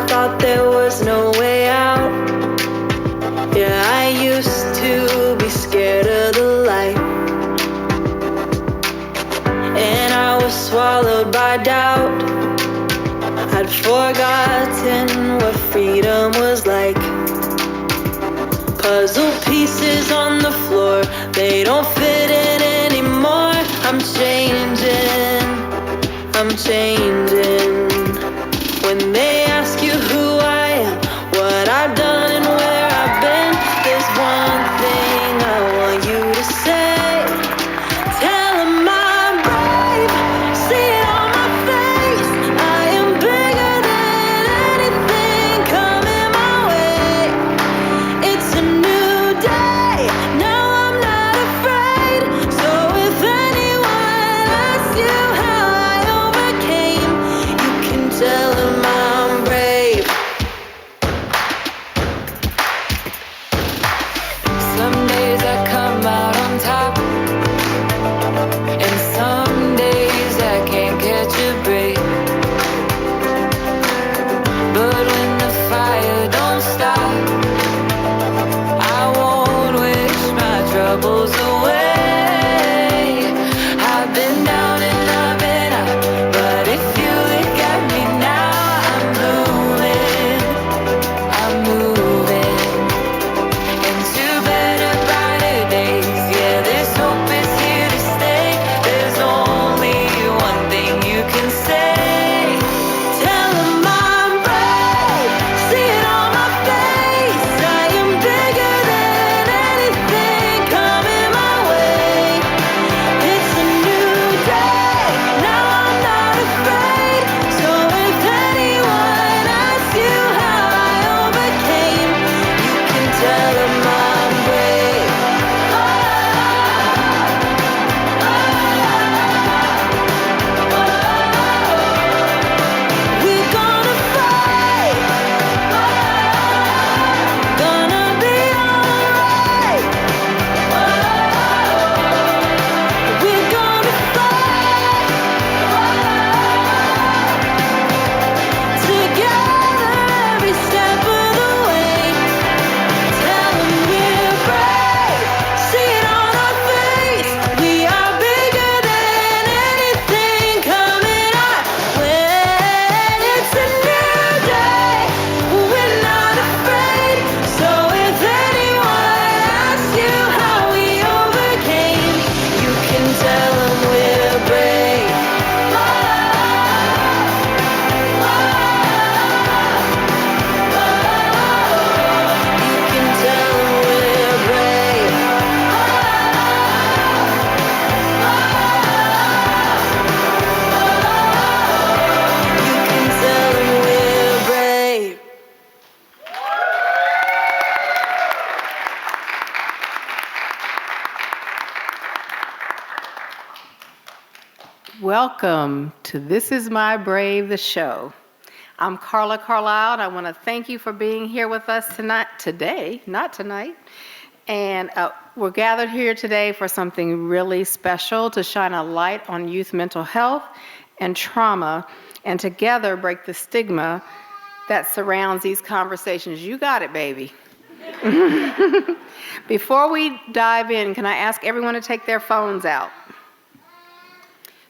thought there was no way out. Yeah, I used to be scared of the light, and I was swallowed by doubt. I'd forgotten what freedom was like. Puzzle pieces on the floor, they don't fit in anymore. I'm changing, I'm changing. When they ask you who I am, what I've done and where I've been, there's one thing I want you to say. Tell 'em I'm brave, see it on my face. I am bigger than anything coming my way. It's a new day, now I'm not afraid. So if anyone asks you how I overcame, you can tell 'em I'm brave. Some days I come out on top, and some days I can't catch a break. But when the fire don't stop, I won't wish my troubles away. I've been down and I've been out, but if you look at me now, I'm moving into better, brighter days. Yeah, this hope is here to stay. There's only one thing you can say. Tell 'em I'm brave, see it on my face. I am bigger than anything coming my way. It's a new day, now I'm not afraid. So if anyone asks you how I overcame, you can tell 'em I'm brave. We're gonna fight, gonna be alright. We're gonna fight together every step of the way. Tell 'em we're brave, see it on our face. We are bigger than anything coming our way. It's a new day, we're not afraid. So if anyone asks you how we overcame, you can tell 'em we're brave. You can tell 'em we're brave. You can tell 'em we're brave. Welcome to This Is My Brave, the show. I'm Carlisle, and I want to thank you for being here with us today, not tonight. And we're gathered here today for something really special, to shine a light on youth mental health and trauma, and together break the stigma that surrounds these conversations. You got it, baby. Before we dive in, can I ask everyone to take their phones out?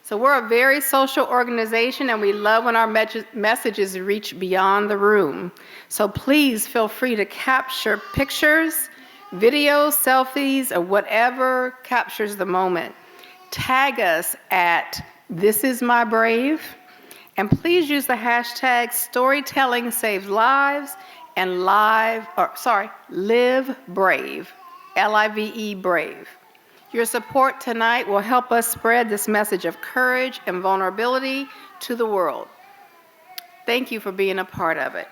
So we're a very social organization, and we love when our messages reach beyond the room. So please feel free to capture pictures, videos, selfies, or whatever captures the moment. Tag us at This Is My Brave, and please use the hashtag Storytelling Saves Lives and Live Brave, L-I-V-E Brave. Your support tonight will help us spread this message of courage and vulnerability to the world. Thank you for being a part of it.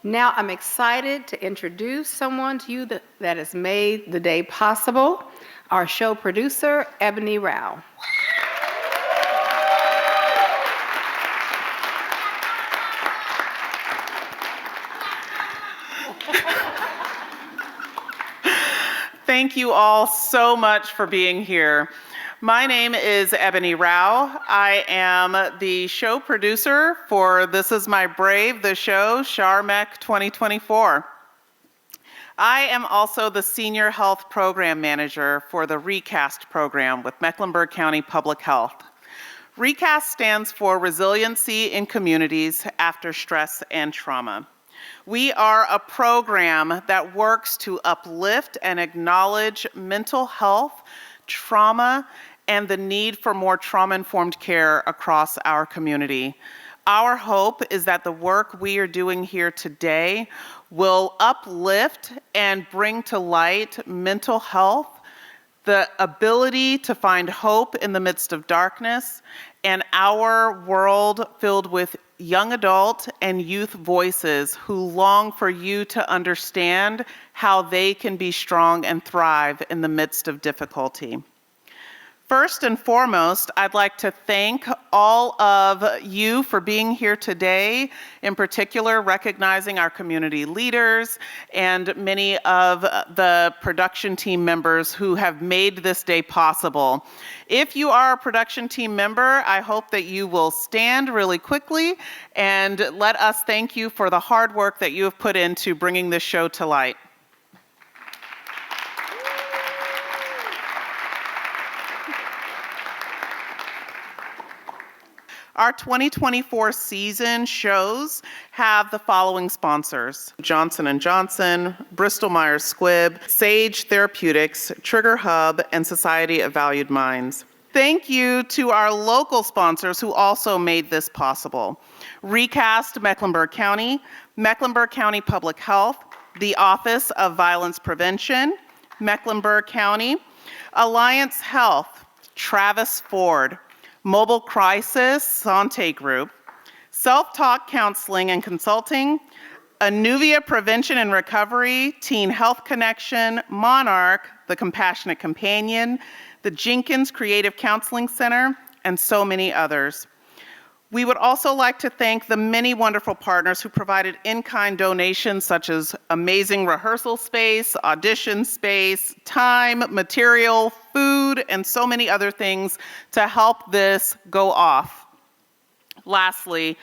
Now I'm excited to introduce someone to you that has made the day possible, our show producer, Ebony Rao. Thank you all so much for being here. My name is Ebony Rao. I am the show producer for This Is My Brave, the show, CharMeck 2024. I am also the Senior Health Program Manager for the ReCAST program with Mecklenburg County Public Health. ReCAST stands for Resiliency in Communities After Stress and Trauma. We are a program that works to uplift and acknowledge mental health, trauma, and the need for more trauma-informed care across our community. Our hope is that the work we are doing here today will uplift and bring to light mental health, the ability to find hope in the midst of darkness, and our world filled with young adult and youth voices who long for you to understand how they can be strong and thrive in the midst of difficulty. First and foremost, I'd like to thank all of you for being here today, in particular recognizing our community leaders and many of the production team members who have made this day possible. If you are a production team member, I hope that you will stand really quickly and let us thank you for the hard work that you have put into bringing this show to light. Our 2024 season shows have the following sponsors: Johnson & Johnson, Bristol Myers Squibb, Sage Therapeutics, Trigger Hub, and Society of Valued Minds. Thank you to our local sponsors who also made this possible: ReCAST Mecklenburg County Public Health, the Office of Violence Prevention, Mecklenburg County, Alliance Health, Travis Ford, Mobile Crisis Sante Group, Self-Talk Counseling and Consulting, Anuvia Prevention and Recovery, Teen Health Connection, Monarch, The Compassionate Companion, the Jenkins Creative Counseling Center, and so many others. We would also like to thank the many wonderful partners who provided in-kind donations such as amazing rehearsal space, audition space, time, material, food, and so many other things to help this go off. Lastly,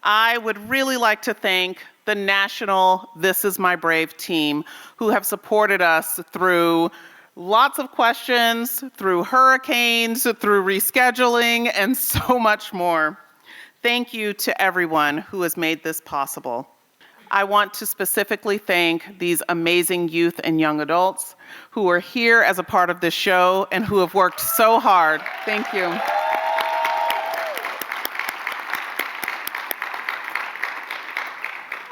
I would really like to thank the national This Is My Brave team who have supported us through lots of questions, through hurricanes, through rescheduling, and so much more. Thank you to everyone who has made this possible. I want to specifically thank these amazing youth and young adults who are here as a part of this show and who have worked so hard. Thank you.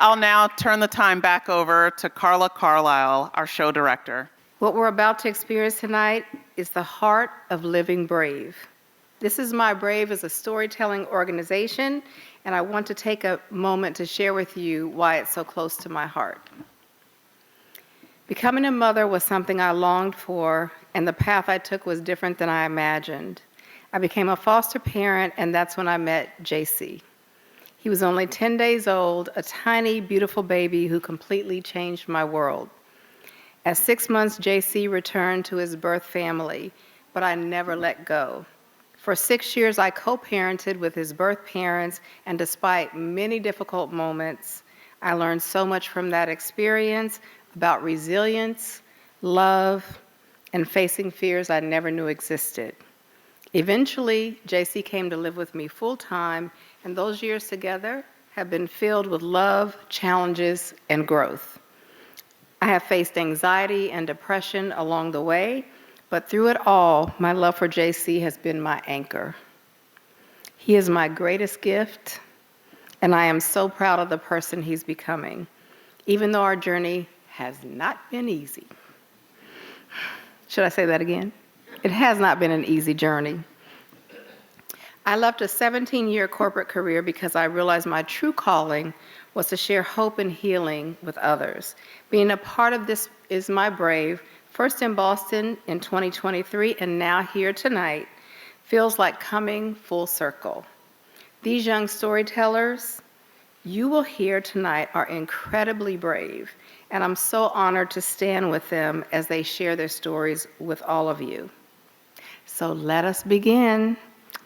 I'll now turn the time back over to Carlisle, our show director. What we're about to experience tonight is the heart of living brave. This Is My Brave is a storytelling organization, and I want to take a moment to share with you why it's so close to my heart. Becoming a mother was something I longed for, and the path I took was different than I imagined. I became a foster parent, and that's when I met JC. He was only 10 days old, a tiny, beautiful baby who completely changed my world. At 6 months, JC returned to his birth family, but I never let go. For 6 years, I co-parented with his birth parents, and despite many difficult moments, I learned so much from that experience about resilience, love, and facing fears I never knew existed. Eventually, JC came to live with me full-time, and those years together have been filled with love, challenges, and growth. I have faced anxiety and depression along the way, but through it all, my love for JC has been my anchor. He is my greatest gift, and I am so proud of the person he's becoming, even though our journey has not been easy. Should I say that again? It has not been an easy journey. I left a 17-year corporate career because I realized my true calling was to share hope and healing with others. Being a part of This Is My Brave, first in Boston in 2023 and now here tonight, feels like coming full circle. These young storytellers you will hear tonight are incredibly brave, and I'm so honored to stand with them as they share their stories with all of you. So let us begin.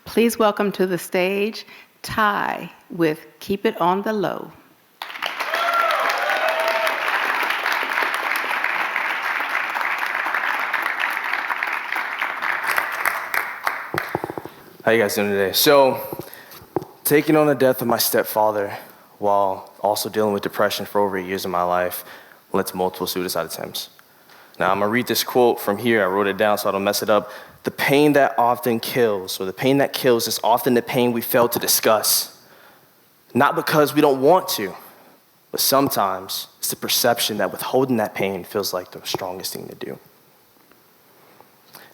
Please welcome to the stage Ty with Keep It on the Low. How you guys doing today? So, taking on the death of my stepfather while also dealing with depression for over 8 years of my life led to multiple suicide attempts. Now, I'm gonna read this quote from here. I wrote it down so I don't mess it up. The pain that often kills, or the pain that kills, is often the pain we fail to discuss. Not because we don't want to, but sometimes it's the perception that withholding that pain feels like the strongest thing to do.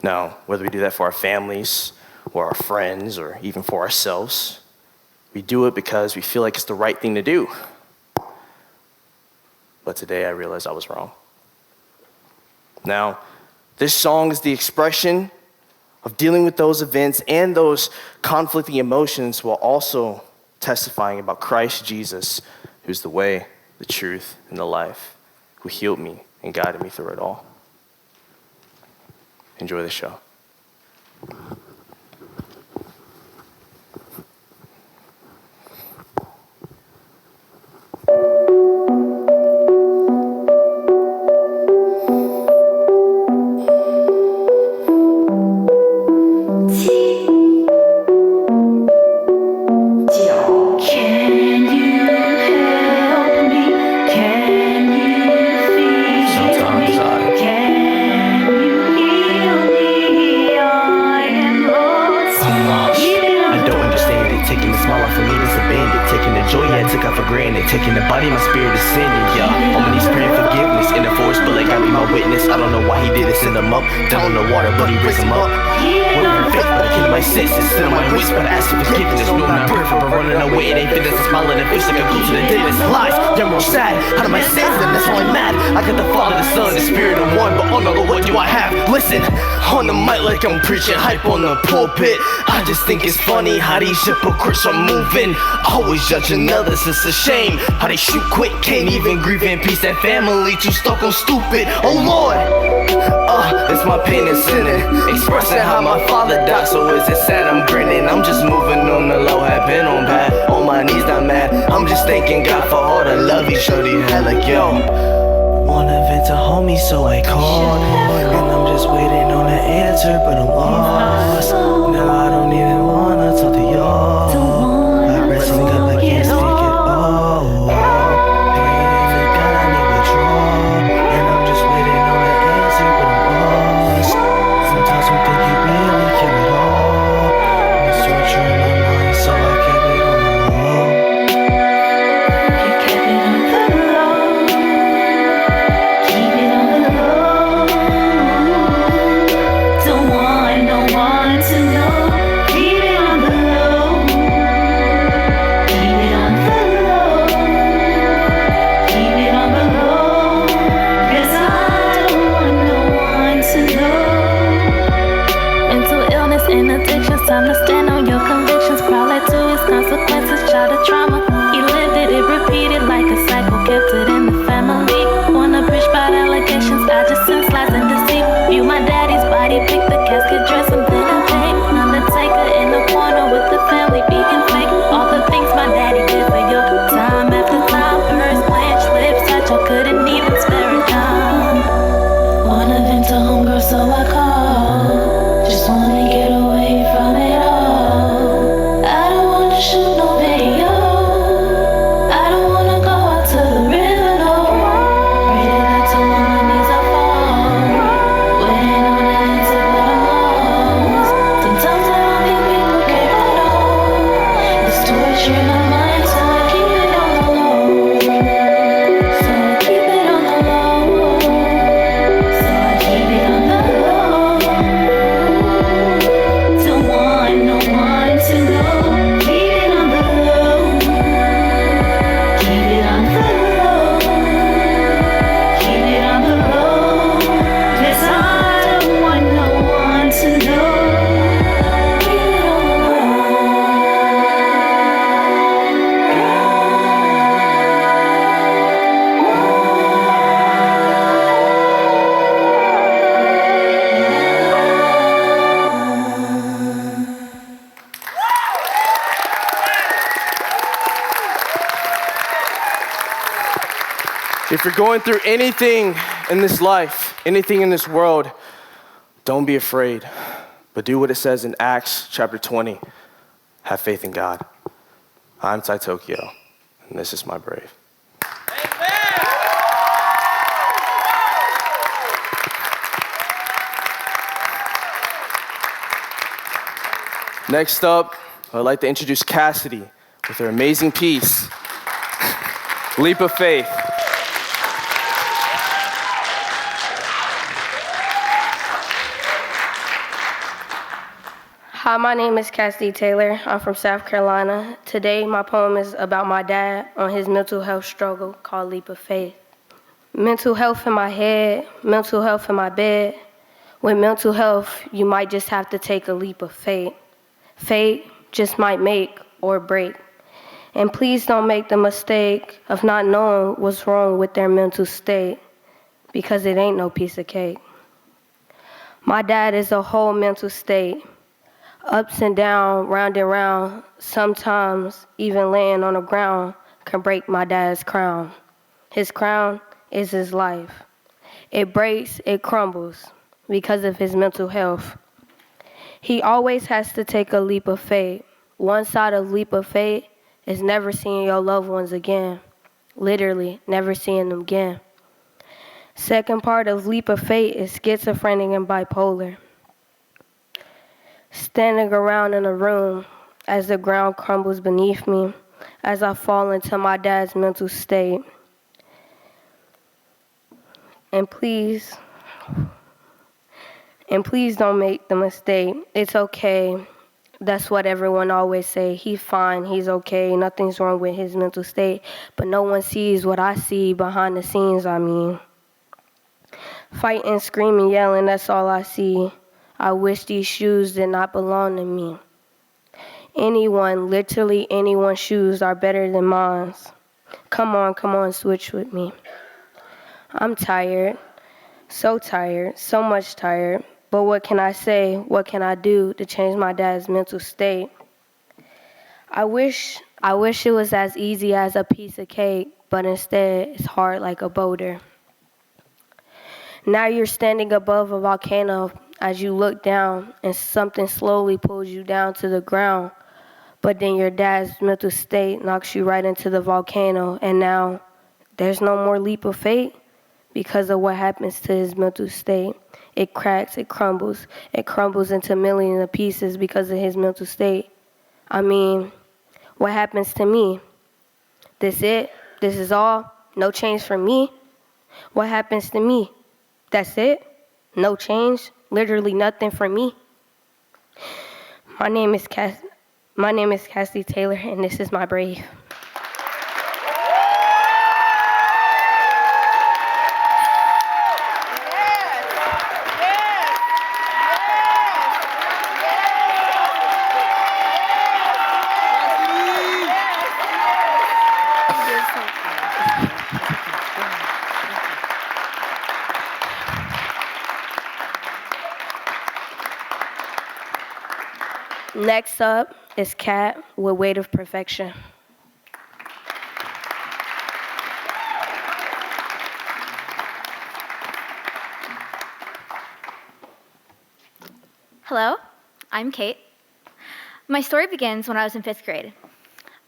Now, whether we do that for our families, or our friends, or even for ourselves, we do it because we feel like it's the right thing to do. But today I realized I was wrong. Now, this song is the expression of dealing with those events and those conflicting emotions while also testifying about Christ Jesus, who's the way, the truth, and the life, who healed me and guided me through it all. Enjoy the show. Taking the body, my spirit is sending, yeah. On my knees praying forgiveness in the forest, but like I be my witness. I don't know why he did it, send him up. Down in the water, but he raised him up. Word of faith, but I came to my senses. Still on my wits, but I ask for forgiveness. No, I'm not perfect, but running away, it ain't fitness. I'm smiling and face like I go to the dentist. Lies, young or sad, out of my sins, and that's why I'm mad. I got the Father, the Son, the Spirit of one, but oh no, what do I have? Listen, on the mic like I'm preaching, hype on the pulpit. I just think it's funny how these hypocrites are moving. Always judging others, it's a shame. How they shoot quick, can't even grieve in peace. That family too stuck on stupid. Oh Lord, it's my pain and sinning, expressing how my father died. So is it sad? I'm grinning. I'm just moving on the low, have been on bad. On my knees, not mad. I'm just thanking God for all the love He showed. He had like yo. Wanna vent to homie, so I called, and I'm just waiting on the answer, but I'm lost. Now I don't even wanna talk to y'all. I rest in God, I can't speak at all. Pain in God, I need withdrawal, and I'm just waiting on the answer, but I'm lost. Sometimes we think you really care at all. It's torture in my mind, so I kept it on the low. You kept it on the low. Keep it on the low. Don't want no one to know. Keep If you're going through anything in this life, anything in this world, don't be afraid, but do what it says in Acts chapter 20. Have faith in God. I'm Tai Tokyo, and this is my brave. Next up, I'd like to introduce Cassidy with her amazing piece, Leap of Faith. Hi, my name is Cassidy Taylor. I'm from South Carolina. Today, my poem is about my dad on his mental health struggle called Leap of Faith. Mental health in my head, mental health in my bed. With mental health, you might just have to take a leap of faith. Fate just might make or break. And please don't make the mistake of not knowing what's wrong with their mental state, because it ain't no piece of cake. My dad is a whole mental state. Ups and down, round and round, sometimes even laying on the ground can break my dad's crown. His crown is his life. It breaks, it crumbles because of his mental health. He always has to take a leap of faith. One side of leap of faith is never seeing your loved ones again. Literally, never seeing them again. Second part of leap of faith is schizophrenic and bipolar. Standing around in a room as the ground crumbles beneath me, as I fall into my dad's mental state. And please don't make the mistake. It's okay. That's what everyone always say. He's fine, he's okay, nothing's wrong with his mental state. But no one sees what I see behind the scenes, I mean. Fighting, screaming, yelling, that's all I see. I wish these shoes did not belong to me. Anyone, literally anyone's shoes are better than mine. Come on, switch with me. I'm tired, so much tired. But what can I say? What can I do to change my dad's mental state? I wish it was as easy as a piece of cake, but instead it's hard like a boulder. Now you're standing above a volcano as you look down and something slowly pulls you down to the ground. But then your dad's mental state knocks you right into the volcano, and now there's no more leap of faith because of what happens to his mental state. It cracks, it crumbles into millions of pieces because of his mental state. I mean, what happens to me? This it? This is all? No change for me? What happens to me? That's it? No change? Literally nothing for me? My name is Cassidy Taylor, and this is my brave. Next up is Cate with Weight of Perfection. Hello, I'm Cate. My story begins when I was in 5th grade.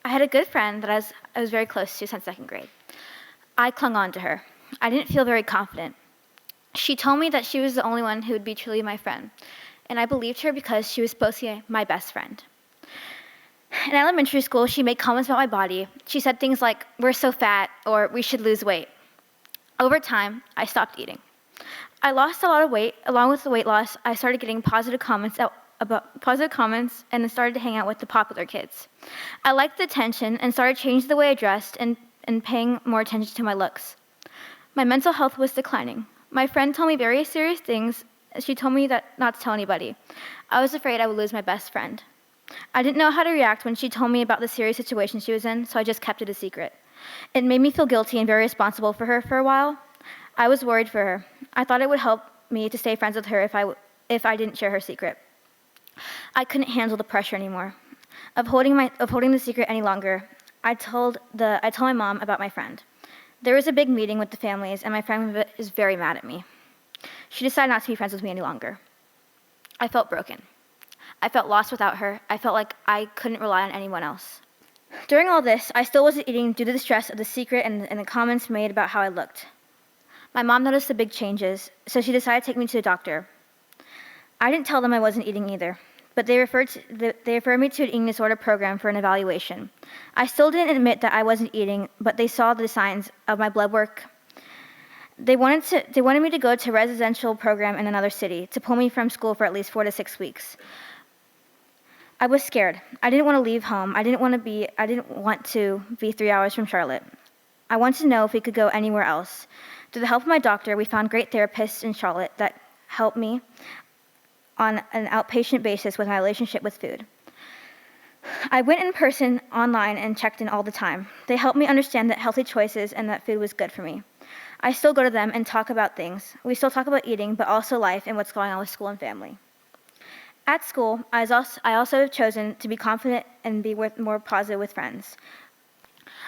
I had a good friend that I was very close to since 2nd grade. I clung on to her. I didn't feel very confident. She told me that she was the only one who would be truly my friend, and I believed her because she was supposed to be my best friend. In elementary school, she made comments about my body. She said things like, "We're so fat," or "We should lose weight." Over time, I stopped eating. I lost a lot of weight. Along with the weight loss, I started getting positive comments and then started to hang out with the popular kids. I liked the attention and started changing the way I dressed and paying more attention to my looks. My mental health was declining. My friend told me very serious things. She told me that not to tell anybody. I was afraid I would lose my best friend. I didn't know how to react when she told me about the serious situation she was in, so I just kept it a secret. It made me feel guilty and very responsible for her for a while. I was worried for her. I thought it would help me to stay friends with her if I didn't share her secret. I couldn't handle the pressure anymore of holding the secret any longer. I told my mom about my friend. There was a big meeting with the families, and my friend is very mad at me. She decided not to be friends with me any longer. I felt broken. I felt lost without her. I felt like I couldn't rely on anyone else. During all this, I still wasn't eating due to the stress of the secret and the comments made about how I looked. My mom noticed the big changes, so she decided to take me to a doctor. I didn't tell them I wasn't eating either, but they referred me to an eating disorder program for an evaluation. I still didn't admit that I wasn't eating, but they saw the signs of my blood work. They wanted me to go to a residential program in another city to pull me from school for at least 4 to 6 weeks. I was scared. I didn't want to leave home. I didn't want to be 3 hours from Charlotte. I wanted to know if we could go anywhere else. Through the help of my doctor, we found great therapists in Charlotte that helped me on an outpatient basis with my relationship with food. I went in person, online, and checked in all the time. They helped me understand that healthy choices and that food was good for me. I still go to them and talk about things. We still talk about eating, but also life and what's going on with school and family. At school, I also have chosen to be confident and be more positive with friends.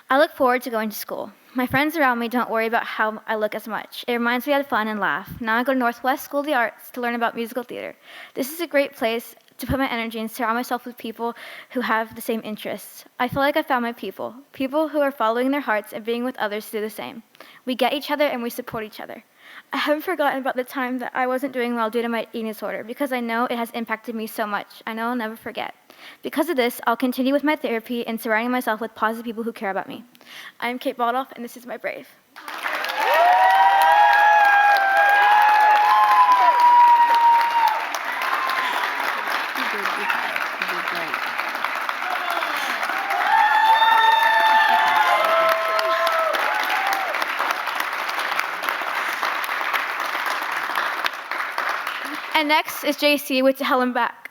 I look forward to going to school. My friends around me don't worry about how I look as much. It reminds me of fun and laugh. Now I go to Northwest School of the Arts to learn about musical theater. This is a great place to put my energy and surround myself with people who have the same interests. I feel like I found my people who are following their hearts and being with others to do the same. We get each other and we support each other. I haven't forgotten about the time that I wasn't doing well due to my eating disorder because I know it has impacted me so much. I know I'll never forget. Because of this, I'll continue with my therapy and surrounding myself with positive people who care about me. I'm Cate Baldauf, and this is my Brave. And next is JC with Hell and Back.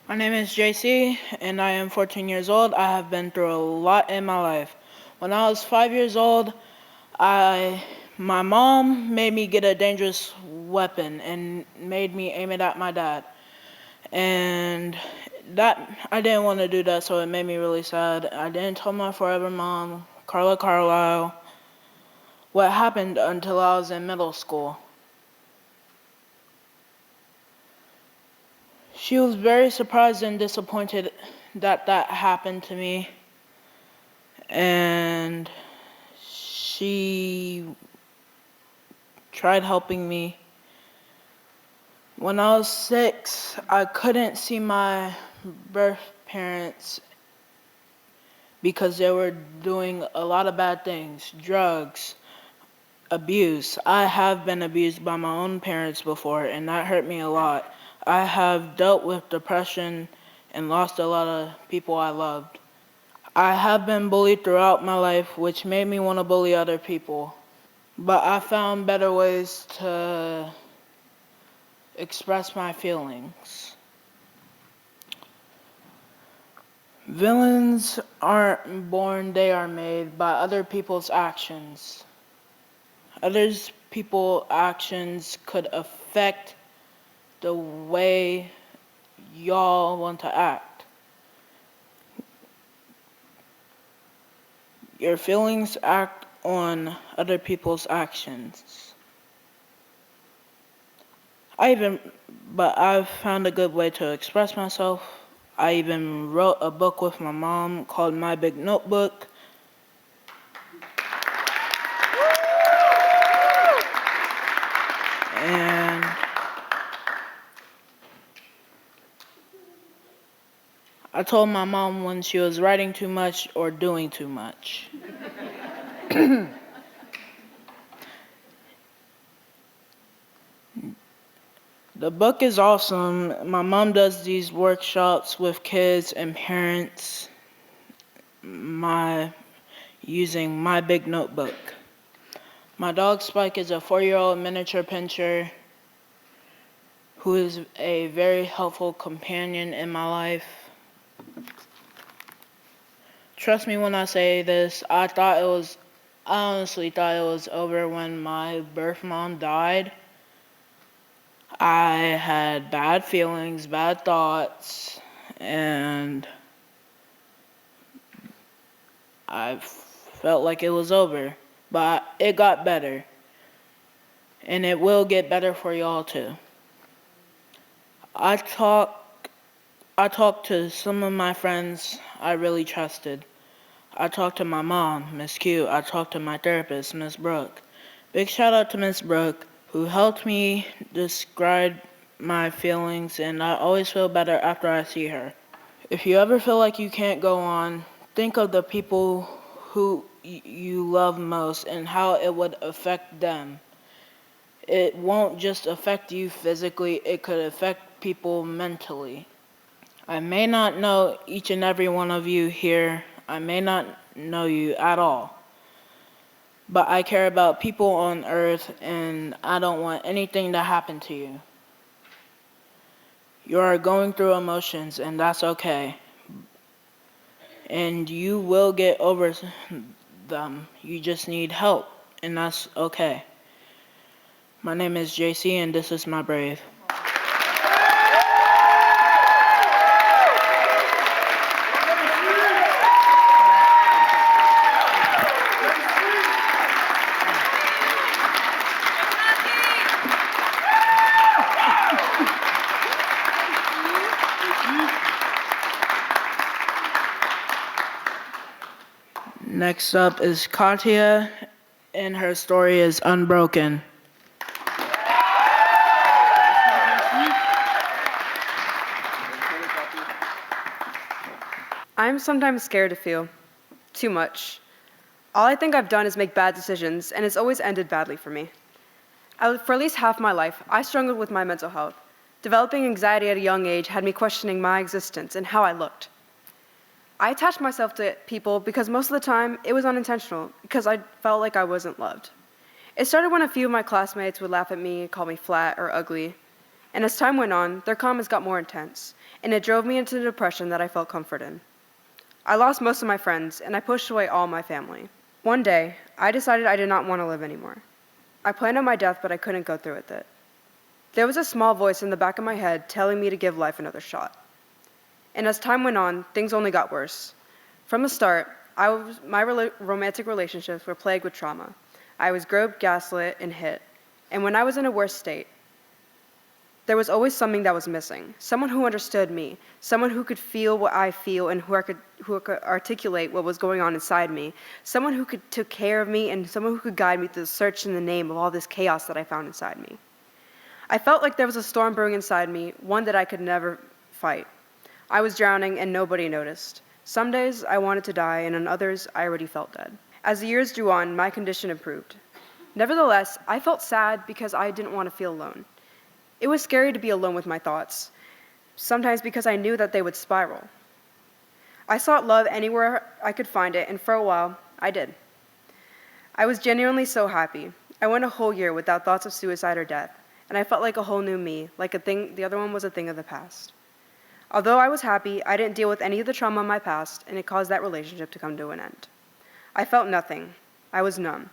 My name is JC, and I am 14 years old. I have been through a lot in my life. When I was 5 years old, my mom made me get a dangerous weapon and made me aim it at my dad. And I didn't want to do that, so it made me really sad. I didn't tell my forever mom, Carlisle, what happened until I was in middle school. She was very surprised and disappointed that happened to me. And she tried helping me. When I was 6, I couldn't see my birth parents because they were doing a lot of bad things, drugs, abuse. I have been abused by my own parents before, and that hurt me a lot. I have dealt with depression and lost a lot of people I loved. I have been bullied throughout my life, which made me want to bully other people. But I found better ways to express my feelings. Villains aren't born, they are made by other people's actions. Other people's actions could affect the way y'all want to act. Your feelings act on other people's actions. But I've found a good way to express myself. I even wrote a book with my mom called My Big Notebook. And I told my mom when she was writing too much or doing too much. The book is awesome. My mom does these workshops with kids and parents using My Big Notebook. My dog Spike is a 4-year-old miniature pinscher who is a very helpful companion in my life. Trust me when I say this, I honestly thought it was over when my birth mom died. I had bad feelings, bad thoughts, and I felt like it was over. But it got better. And it will get better for y'all too. I talked to some of my friends I really trusted. I talked to my mom, Miss Q. I talked to my therapist, Miss Brooke. Big shout out to Miss Brooke, who helped me describe my feelings, and I always feel better after I see her. If you ever feel like you can't go on, think of the people who you love most and how it would affect them. It won't just affect you physically, it could affect people mentally. I may not know each and every one of you here. I may not know you at all. But I care about people on earth, and I don't want anything to happen to you. You are going through emotions, and that's okay. And you will get over them. You just need help, and that's okay. My name is JC, and this is my brave. Next up is Katia, and her story is Unbroken. I'm sometimes scared to feel too much. All I think I've done is make bad decisions, and it's always ended badly for me. For at least half my life, I struggled with my mental health. Developing anxiety at a young age had me questioning my existence and how I looked. I attached myself to people because most of the time it was unintentional, because I felt like I wasn't loved. It started when a few of my classmates would laugh at me and call me flat or ugly. And as time went on, their comments got more intense, and it drove me into the depression that I felt comfort in. I lost most of my friends, and I pushed away all my family. One day, I decided I did not want to live anymore. I planned on my death, but I couldn't go through with it. There was a small voice in the back of my head telling me to give life another shot. And as time went on, things only got worse. From the start, my romantic relationships were plagued with trauma. I was groped, gaslit, and hit. And when I was in a worse state, there was always something that was missing. Someone who understood me, someone who could feel what I feel and who could articulate what was going on inside me, someone who could take care of me, and someone who could guide me through the search in the name of all this chaos that I found inside me. I felt like there was a storm brewing inside me, one that I could never fight. I was drowning and nobody noticed. Some days I wanted to die, and on others I already felt dead. As the years drew on, my condition improved. Nevertheless, I felt sad because I didn't want to feel alone. It was scary to be alone with my thoughts, sometimes because I knew that they would spiral. I sought love anywhere I could find it, and for a while, I did. I was genuinely so happy. I went a whole year without thoughts of suicide or death, and I felt like a whole new me, like the other one was a thing of the past. Although I was happy, I didn't deal with any of the trauma in my past, and it caused that relationship to come to an end. I felt nothing. I was numb.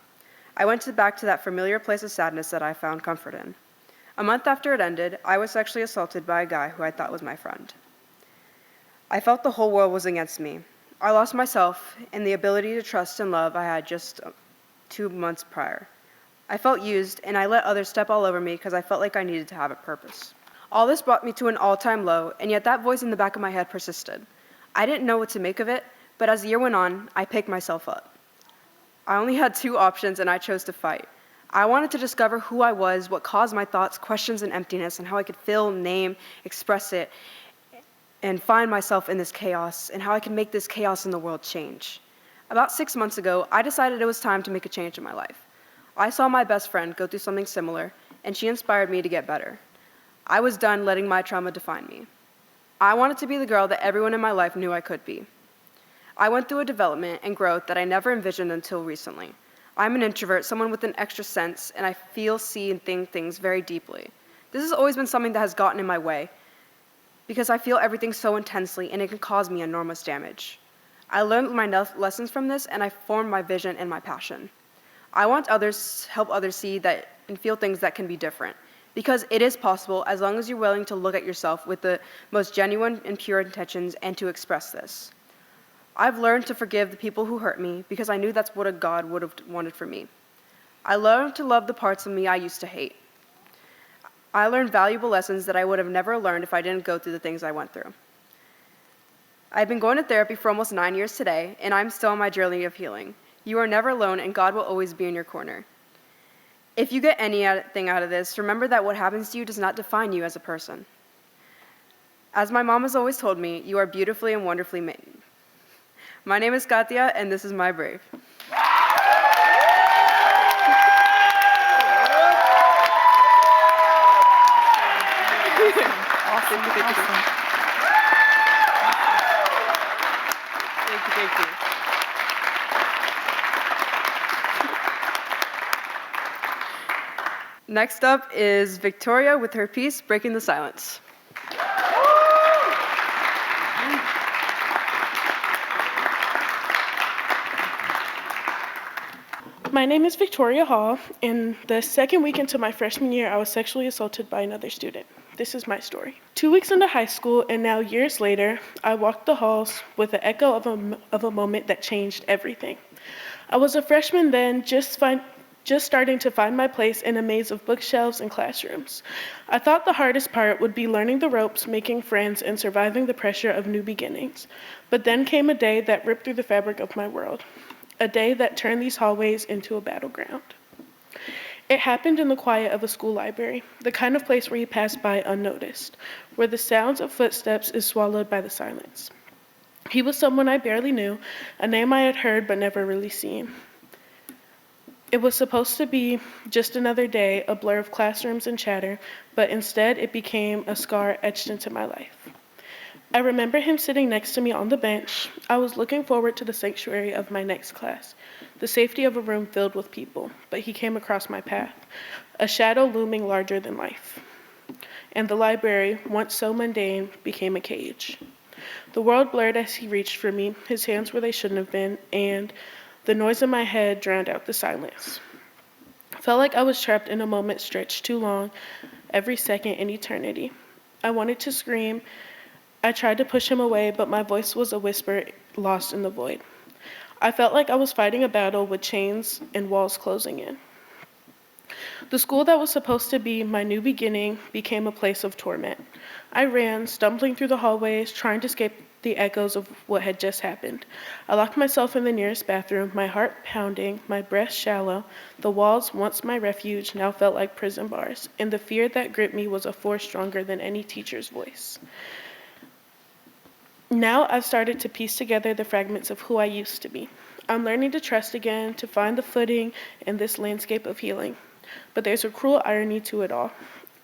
I went back to that familiar place of sadness that I found comfort in. A month after it ended, I was sexually assaulted by a guy who I thought was my friend. I felt the whole world was against me. I lost myself and the ability to trust and love I had just 2 months prior. I felt used, and I let others step all over me because I felt like I needed to have a purpose. All this brought me to an all-time low, and yet that voice in the back of my head persisted. I didn't know what to make of it, but as the year went on, I picked myself up. I only had 2 options, and I chose to fight. I wanted to discover who I was, what caused my thoughts, questions, and emptiness, and how I could feel, name, express it, and find myself in this chaos, and how I could make this chaos in the world change. About 6 months ago, I decided it was time to make a change in my life. I saw my best friend go through something similar, and she inspired me to get better. I was done letting my trauma define me. I wanted to be the girl that everyone in my life knew I could be. I went through a development and growth that I never envisioned until recently. I'm an introvert, someone with an extra sense, and I feel, see, and think things very deeply. This has always been something that has gotten in my way, because I feel everything so intensely, and it can cause me enormous damage. I learned my lessons from this, and I formed my vision and my passion. I want others, help others see that and feel things that can be different. Because it is possible as long as you're willing to look at yourself with the most genuine and pure intentions and to express this. I've learned to forgive the people who hurt me because I knew that's what a God would have wanted for me. I learned to love the parts of me I used to hate. I learned valuable lessons that I would have never learned if I didn't go through the things I went through. I've been going to therapy for almost 9 years today, and I'm still on my journey of healing. You are never alone, and God will always be in your corner. If you get anything out of this, remember that what happens to you does not define you as a person. As my mom has always told me, you are beautifully and wonderfully made. My name is Katia, and this is my brave. Awesome. Thank you. Next up is Victoria with her piece, Breaking the Silence. My name is Victoria Hall. In the second week into my freshman year, I was sexually assaulted by another student. This is my story. 2 weeks into high school, and now years later, I walked the halls with the echo of a moment that changed everything. I was a freshman then, just starting to find my place in a maze of bookshelves and classrooms. I thought the hardest part would be learning the ropes, making friends, and surviving the pressure of new beginnings. But then came a day that ripped through the fabric of my world. A day that turned these hallways into a battleground. It happened in the quiet of a school library, the kind of place where you pass by unnoticed, where the sounds of footsteps is swallowed by the silence. He was someone I barely knew, a name I had heard but never really seen. It was supposed to be just another day, a blur of classrooms and chatter, but instead it became a scar etched into my life. I remember him sitting next to me on the bench. I was looking forward to the sanctuary of my next class, the safety of a room filled with people, but he came across my path, a shadow looming larger than life. And the library, once so mundane, became a cage. The world blurred as he reached for me, his hands where they shouldn't have been, and the noise in my head drowned out the silence. I felt like I was trapped in a moment stretched too long, every second in eternity. I wanted to scream. I tried to push him away, but my voice was a whisper lost in the void. I felt like I was fighting a battle with chains and walls closing in. The school that was supposed to be my new beginning became a place of torment. I ran, stumbling through the hallways, trying to escape the echoes of what had just happened. I locked myself in the nearest bathroom, my heart pounding, my breath shallow. The walls, once my refuge, now felt like prison bars, and the fear that gripped me was a force stronger than any teacher's voice. Now I've started to piece together the fragments of who I used to be. I'm learning to trust again, to find the footing in this landscape of healing. But there's a cruel irony to it all.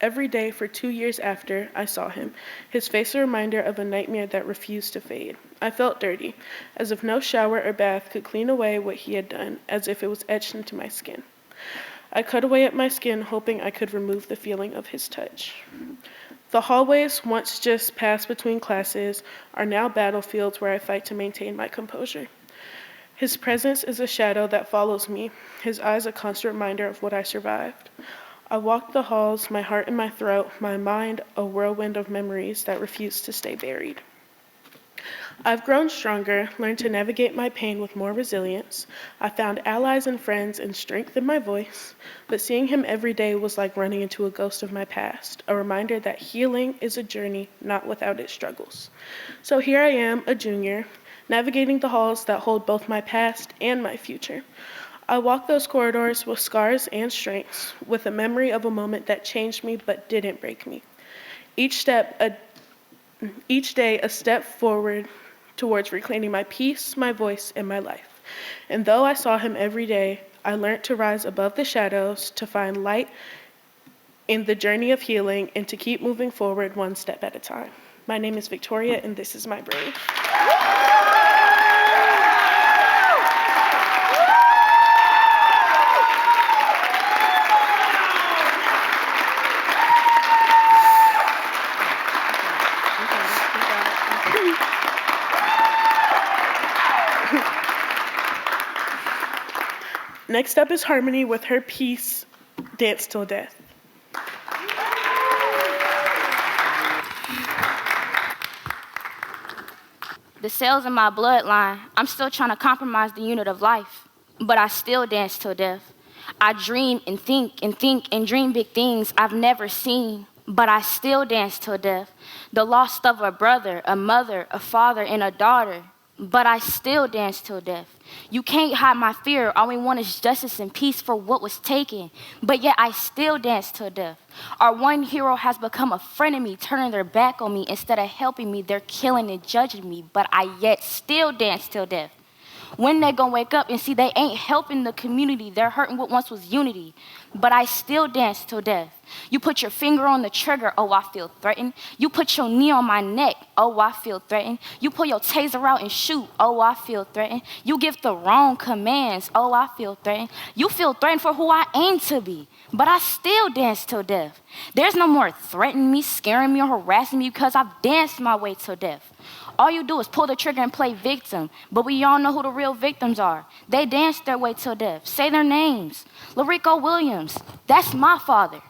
Every day for 2 years after I saw him, his face a reminder of a nightmare that refused to fade. I felt dirty, as if no shower or bath could clean away what he had done, as if it was etched into my skin. I cut away at my skin, hoping I could remove the feeling of his touch. The hallways, once just passed between classes, are now battlefields where I fight to maintain my composure. His presence is a shadow that follows me, his eyes a constant reminder of what I survived. I walked the halls, my heart in my throat, my mind a whirlwind of memories that refused to stay buried. I've grown stronger, learned to navigate my pain with more resilience. I found allies and friends and strength in my voice, but seeing him every day was like running into a ghost of my past, a reminder that healing is a journey not without its struggles. So here I am, a junior, navigating the halls that hold both my past and my future. I walk those corridors with scars and strengths, with a memory of a moment that changed me but didn't break me. Each day a step forward towards reclaiming my peace, my voice, and my life. And though I saw him every day, I learned to rise above the shadows, to find light in the journey of healing, and to keep moving forward one step at a time. My name is Victoria, and this is my brave. Next up is Harmoni with her piece, Dance Till Death. The cells in my bloodline, I'm still trying to compromise the unit of life, but I still dance till death. I dream and think and dream big things I've never seen, but I still dance till death. The loss of a brother, a mother, a father, and a daughter, but I still dance till death. You can't hide my fear. All we want is justice and peace for what was taken, but yet I still dance till death. Our one hero has become a friend of me, turning their back on me. Instead of helping me, they're killing and judging me, but I yet still dance till death. When they gonna wake up and see they ain't helping the community, they're hurting what once was unity, but I still dance till death. You put your finger on the trigger, oh, I feel threatened. You put your knee on my neck, oh, I feel threatened. You pull your taser out and shoot, oh, I feel threatened. You give the wrong commands, oh, I feel threatened. You feel threatened for who I aim to be, but I still dance till death. There's no more threatening me, scaring me, or harassing me because I've danced my way till death. All you do is pull the trigger and play victim, but we all know who the real victims are. They danced their way till death. Say their names. Larico Williams, that's my father.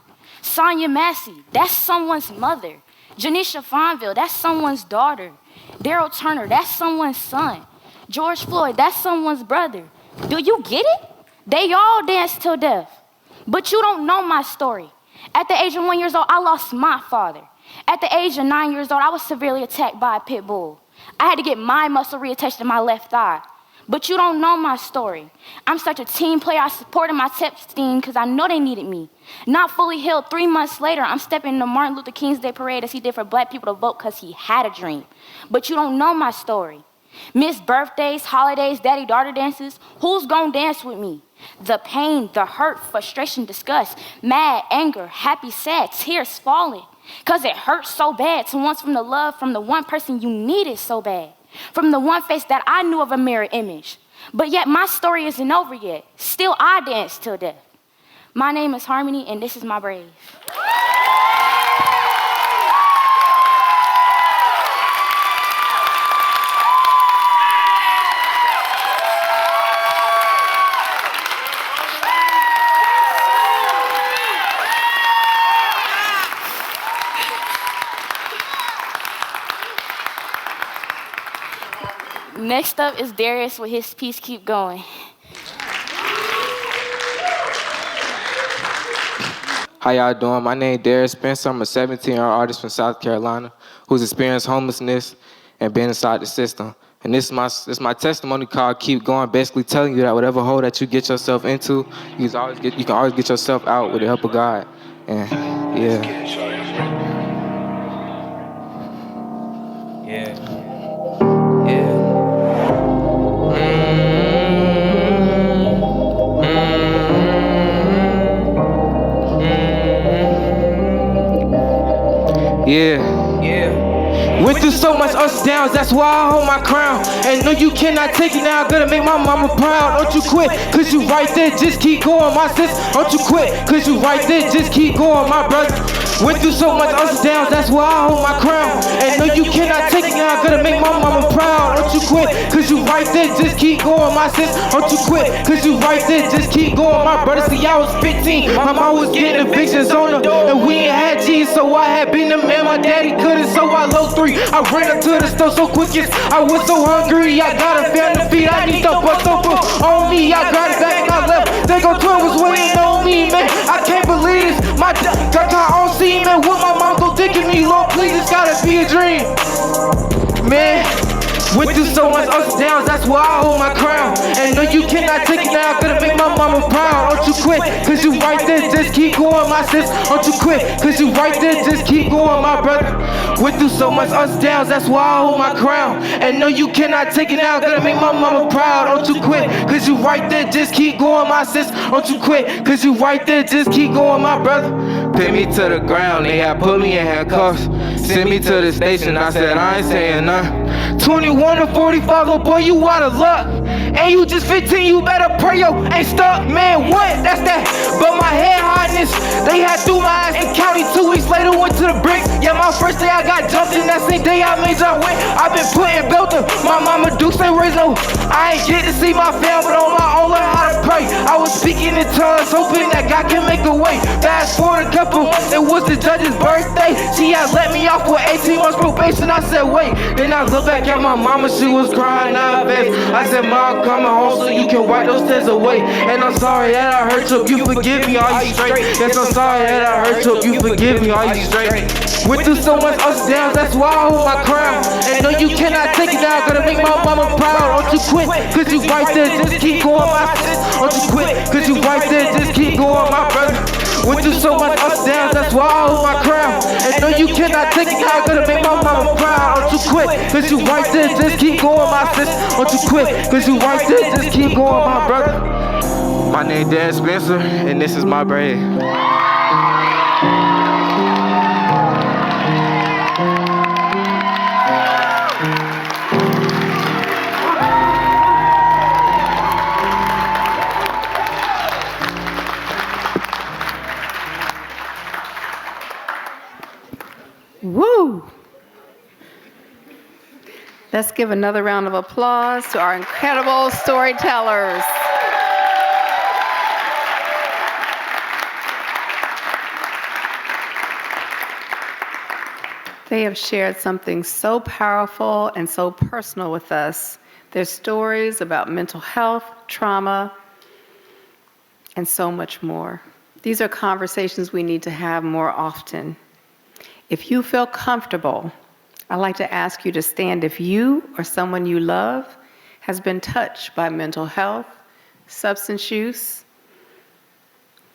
Sonia Massey, that's someone's mother. Janisha Fonville, that's someone's daughter. Daryl Turner, that's someone's son. George Floyd, that's someone's brother. Do you get it? They all danced till death. But you don't know my story. At the age of 1 year old, I lost my father. At the age of 9 years old, I was severely attacked by a pit bull. I had to get my muscle reattached to my left thigh. But you don't know my story. I'm such a team player. I supported my TEPS team because I know they needed me. Not fully healed, 3 months later, I'm stepping in the Martin Luther King's Day parade as he did for black people to vote because he had a dream. But you don't know my story. Missed birthdays, holidays, daddy-daughter dances. Who's gonna dance with me? The pain, the hurt, frustration, disgust, mad, anger, happy, sad, tears falling. Because it hurts so bad to want from the love from the one person you needed so bad. From the one face that I knew of a mirror image. But yet my story isn't over yet. Still I dance till death. My name is Harmoni, and this is my brave. Next up is Darius with his piece, Keep Going. How y'all doing? My name is Darius Spencer. I'm a 17-year-old artist from South Carolina who's experienced homelessness and been inside the system. And this is my testimony called Keep Going, basically telling you that whatever hole that you get yourself into, you can always get yourself out with the help of God. And yeah. Went through so much ups and downs, that's why I hold my crown. And no, you cannot take it now, gonna make my mama proud. Don't you quit, cause you right there, just keep going, my sis. Don't you quit, cause you right there, just keep going, my brother. Went through so much ups and downs, that's why I hold my crown. And no, you cannot take it now, gonna make my mama proud. Don't you quit, cause you right there, just keep going, my sis. Don't you quit, cause you right there, just keep going, my brother. See, I was 15, my mom was getting evictions on her, and we ain't had G's, so I had been the man my daddy couldn't, so I low 3. I ran up to the store so quick, yes, I was so hungry. I got a family to feed, I need the bus so full on me. I got it back and I left. They go 12 was waiting on me, man. I can't believe this. My got my own scene, man. What my mom go thinking me, Lord, please, it's gotta be a dream, man. Went through so much ups and downs, that's why I hold my crown. And no, you cannot take it now, gonna make my mama proud. Don't you quit, cause you right there, just keep going, my sis. Don't you quit, cause you right there, just keep going, my brother. Went through so much ups and downs, that's why I hold my crown. And no, you cannot take it now, gonna make my mama proud. Don't you quit, cause you right there, just keep going, my sis. Don't you quit, cause you right there, just keep going, my brother. Pick me to the ground, they had put me in handcuffs. Sent me to the station, I said I ain't saying nothing. 21 to 45, oh boy, you out of luck. And you just 15, you better pray yo ain't stuck. Man, what? That's that. But my head highness, they had threw my ass in county 2 weeks later, went to the bricks. Yeah, my first day I got jumped in, that same day I made y'all win. I've been putting belting, my mama Dukes ain't raised no. I ain't get to see my fam, but on my own learn how to pray. I was speaking in tongues, hoping that God can make a way. Fast forward a couple Boom, it was the judge's birthday. She had let me off with 18 months probation. I said, wait. Then I looked back at my mama, she was crying out fast. I said, Mom, coming home so you can wipe those tears away. And I'm sorry that I hurt you. You forgive me, are you straight? Yes, I'm sorry that I hurt you. You forgive me, are you straight? Went through so much ups and downs, that's why I hold my crown. And no, you cannot take it down. Gonna make my mama proud. Don't you quit, cause you right there. Just keep going, my sis. Don't you quit, cause you right there. Just keep going, my brother. Went through so much ups and downs, that's why I hold my crown. And no, you cannot take it down. Gonna make my mama proud. Don't you quit, cause you right there. Just keep going, my sis. Don't you quit, cause you right there. Just keep going, my brother. My name Dad Spencer, and this is my braid. Woo! Let's give another round of applause to our incredible storytellers. They have shared something so powerful and so personal with us. Their stories about mental health, trauma, and so much more. These are conversations we need to have more often. If you feel comfortable, I'd like to ask you to stand if you or someone you love has been touched by mental health, substance use,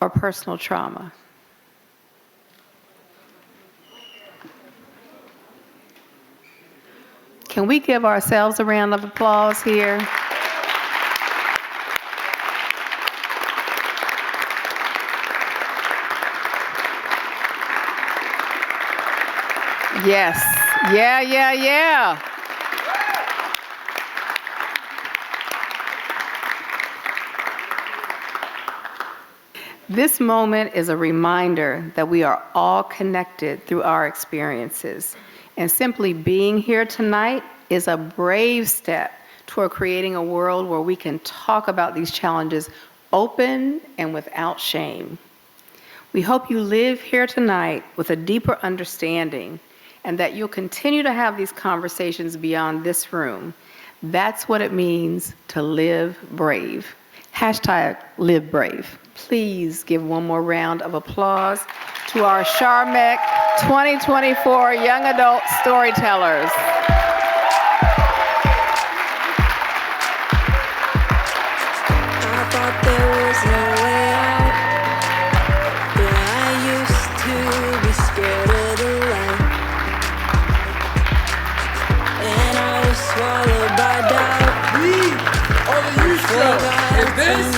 or personal trauma. Can we give ourselves a round of applause here? Yes. Yeah. This moment is a reminder that we are all connected through our experiences. And simply being here tonight is a brave step toward creating a world where we can talk about these challenges open and without shame. We hope you live here tonight with a deeper understanding and that you'll continue to have these conversations beyond this room. That's what it means to live brave. #live brave. Please give one more round of applause to our CharMeck 2024 Young Adult Storytellers. I thought there was no way out, but I used to be scared of the light, and I was swallowed by doubt. We are the youth show, and this